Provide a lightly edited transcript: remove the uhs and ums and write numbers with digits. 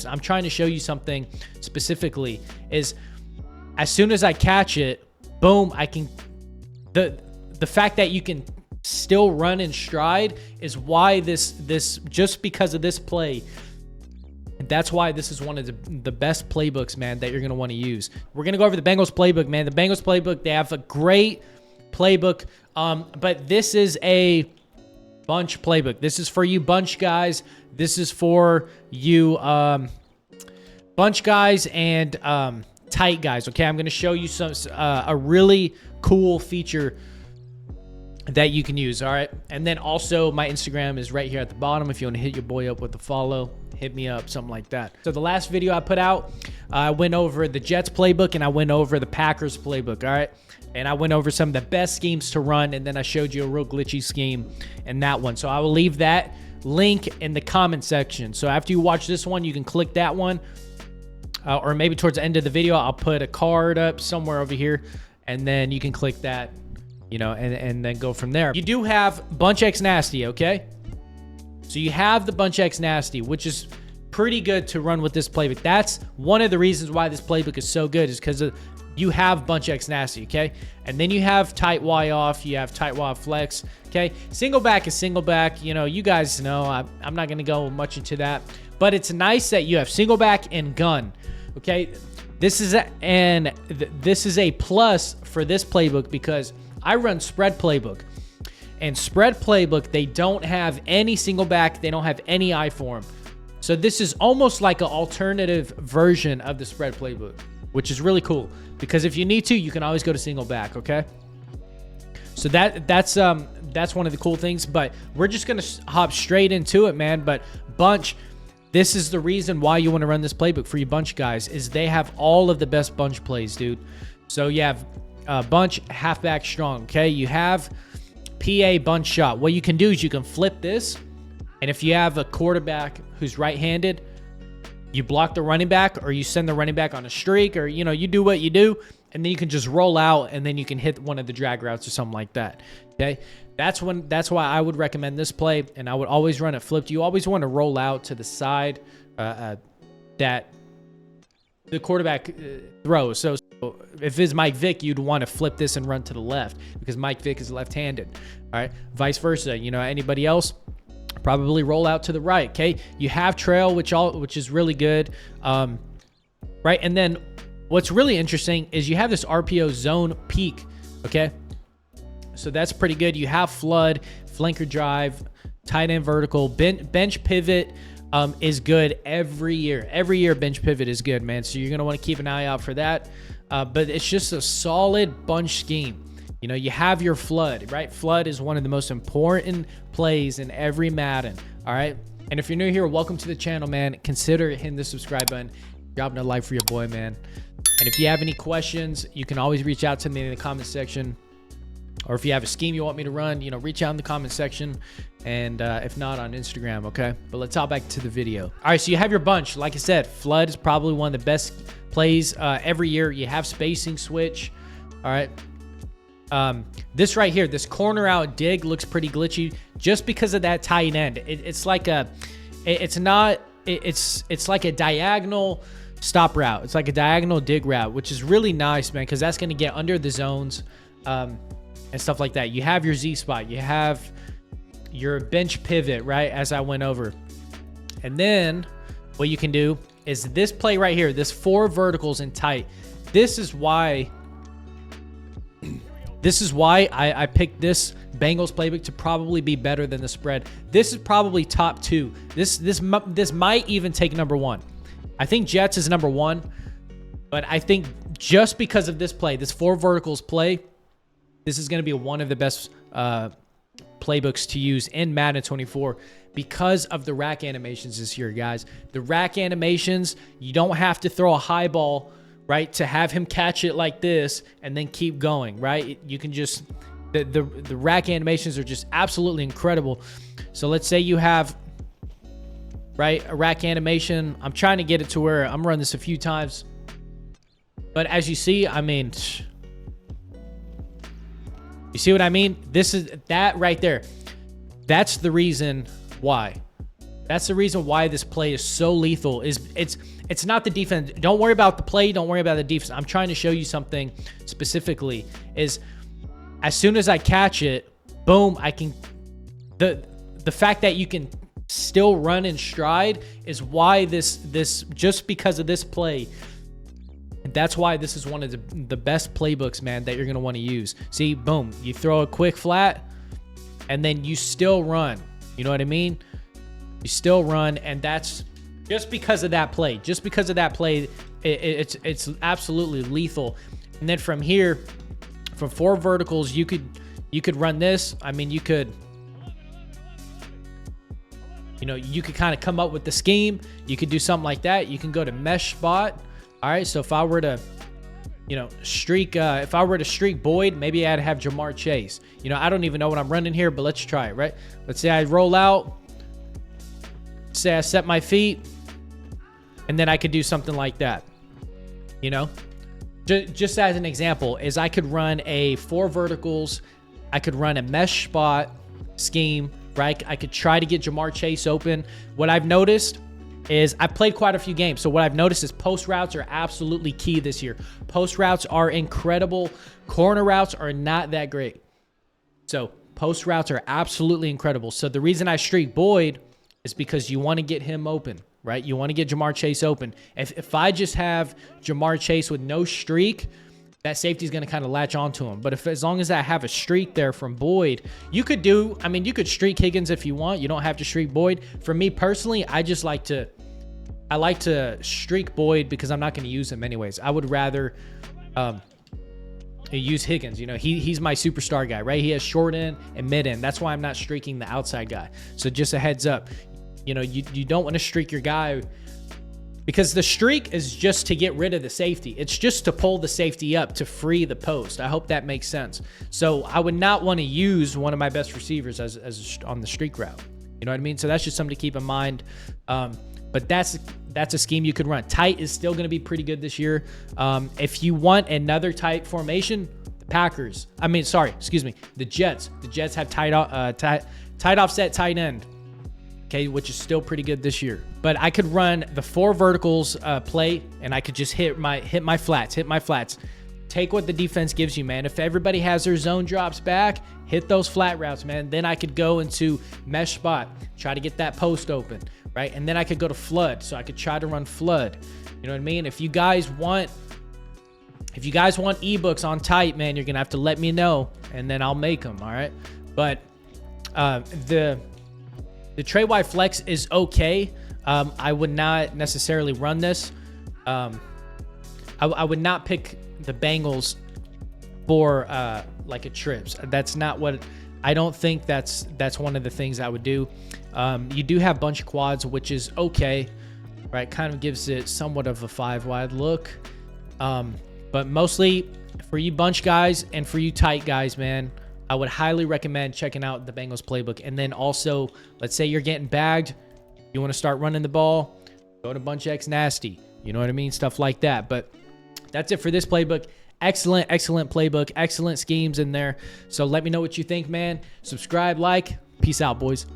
I'm trying to show you something specifically. Is as soon as I catch it, boom, I can. The fact that you can still run in stride is why this just because of this play. That's why this is one of the best playbooks, man, that you're going to want to use. We're going to go over the Bengals playbook, man. The Bengals playbook, they have a great playbook, but this is a bunch playbook. This is for you bunch guys. This is for you bunch guys and tight guys, okay? I'm going to show you a really cool feature that you can use, all right? And then also my Instagram is right here at the bottom. If you want to hit your boy up with a follow, hit me up, something like that. So the last video I put out, I went over the Jets playbook and I went over the Packers playbook, all right? And I went over some of the best schemes to run, and then I showed you a real glitchy scheme in that one. So I will leave that link in the comment section. So after you watch this one, you can click that one, or maybe towards the end of the video, I'll put a card up somewhere over here, and then you can click that, you know, and then go from there. You do have Bunch X Nasty, okay? So you have the Bunch X Nasty, which is pretty good to run with this playbook. That's one of the reasons why this playbook is so good, is because you have Bunch X Nasty, okay? And then you have Tight Y Off, you have Tight Y Flex, okay? Single back is single back. You know, you guys know, I'm not going to go much into that. But it's nice that you have single back and gun, okay? This is a plus for this playbook because I run spread playbook. And spread playbook, they don't have any single back. They don't have any I form. So this is almost like an alternative version of the spread playbook, which is really cool. Because if you need to, you can always go to single back, okay? So that's one of the cool things. But we're just going to hop straight into it, man. But bunch, this is the reason why you want to run this playbook for you bunch guys, is they have all of the best bunch plays, dude. So you have bunch, halfback strong, okay? You have PA bunch shot. What you can do is you can flip this, and if you have a quarterback who's right-handed, you block the running back, or you send the running back on a streak, or, you know, you do what you do, and then you can just roll out, and then you can hit one of the drag routes or something like that, okay? That's why I would recommend this play, and I would always run it flipped. You always want to roll out to the side that the quarterback throws. So if it's Mike Vick, you'd want to flip this and run to the left because Mike Vick is left-handed. All right, vice versa. You know, anybody else, probably roll out to the right. Okay, you have trail, which is really good. Right, and then what's really interesting is you have this RPO zone peak. Okay, so that's pretty good. You have flood, flanker drive, tight end vertical, bench pivot. Is good every year. Every year, bench pivot is good, man. So you're going to want to keep an eye out for that. But it's just a solid bunch scheme. You know, you have your flood, right? Flood is one of the most important plays in every Madden, all right? And if you're new here, welcome to the channel, man. Consider hitting the subscribe button, dropping a like for your boy, man. And if you have any questions, you can always reach out to me in the comment section. Or if you have a scheme you want me to run, you know, reach out in the comment section. And if not, on Instagram, okay? But let's hop back to the video. All right, so you have your bunch. Like I said, flood is probably one of the best plays every year. You have spacing switch, all right? This right here, this corner out dig looks pretty glitchy just because of that tight end. It's like a diagonal stop route. It's like a diagonal dig route, which is really nice, man, because that's going to get under the zones and stuff like that. You have your Z spot. You have your bench pivot, right, as I went over. And then what you can do is this play right here, this 4 verticals and tight. This is why I picked this Bengals playbook to probably be better than the spread. This is probably top 2. This might even take number 1. I think Jets is number 1, but I think just because of this play, this 4 verticals play, this is going to be one of the best playbooks to use in Madden 24 because of the rack animations this year, guys. The rack animations, you don't have to throw a high ball, right, to have him catch it like this and then keep going, right? You can just, the rack animations are just absolutely incredible. So let's say you have, right, a rack animation. I'm trying to get it to where I'm running this a few times. But as you see, I mean, you see what I mean? This is that right there. That's the reason why. That's the reason why this play is so lethal. It's not the defense. Don't worry about the play. Don't worry about the defense. I'm trying to show you something specifically. Is as soon as I catch it, boom, I can. The fact that you can still run in stride is why this just because of this play. That's why this is one of the best playbooks, man, that you're gonna want to use. See, boom, you throw a quick flat, and then you still run. You know what I mean? You still run, and that's just because of that play. Just because of that play, it's absolutely lethal. And then from here, from 4 verticals, you could run this. I mean, you could kind of come up with the scheme. You could do something like that. You can go to mesh spot. All right, so if I were to, streak Boyd, maybe I'd have Jamar Chase. I don't even know what I'm running here, but let's try it, right? Let's say I roll out. Say I set my feet, and then I could do something like that. Just as an example, is I could run a 4 verticals. I could run a mesh spot scheme, right? I could try to get Jamar Chase open. What I've noticed is I've played quite a few games. So what I've noticed is post routes are absolutely key this year. Post routes are incredible. Corner routes are not that great. So post routes are absolutely incredible. So the reason I streak Boyd is because you want to get him open, right? You want to get Jamar Chase open. If I just have Jamar Chase with no streak, that safety is going to kind of latch onto him. But as long as I have a streak there from Boyd, you could streak Higgins if you want. You don't have to streak Boyd. For me personally, I like to streak Boyd because I'm not going to use him anyways. I would rather use Higgins. He's my superstar guy, right? He has short end and mid end. That's why I'm not streaking the outside guy. So just a heads up, you don't want to streak your guy because the streak is just to get rid of the safety. It's just to pull the safety up to free the post. I hope that makes sense. So I would not want to use one of my best receivers as on the streak route. You know what I mean? So that's just something to keep in mind. But that's a scheme you could run. Tight is still going to be pretty good this year. If you want another tight formation, the Jets. The Jets have tight offset tight end. Okay, which is still pretty good this year. But I could run the 4 verticals play, and I could just hit my flats. Take what the defense gives you, man. If everybody has their zone drops back, hit those flat routes, man. Then I could go into mesh spot, try to get that post open, right? And then I could go to flood, so I could try to run flood. You know what I mean? If you guys want ebooks on tight, man, you're gonna have to let me know, and then I'll make them. All right. But the Trey White flex is okay. I would not necessarily run this. I would not pick the Bengals for like a trips. That's not what I don't think that's one of the things I would do. You do have bunch quads, which is okay, right? Kind of gives it somewhat of a 5 wide look. But mostly for you bunch guys and for you tight guys, man, I would highly recommend checking out the Bengals playbook. And then also, let's say you're getting bagged, you want to start running the ball, go to bunch X nasty. You know what I mean? Stuff like that. But that's it for this playbook. Excellent playbook. Excellent schemes in there. So let me know what you think, man. Subscribe, like. Peace out, boys.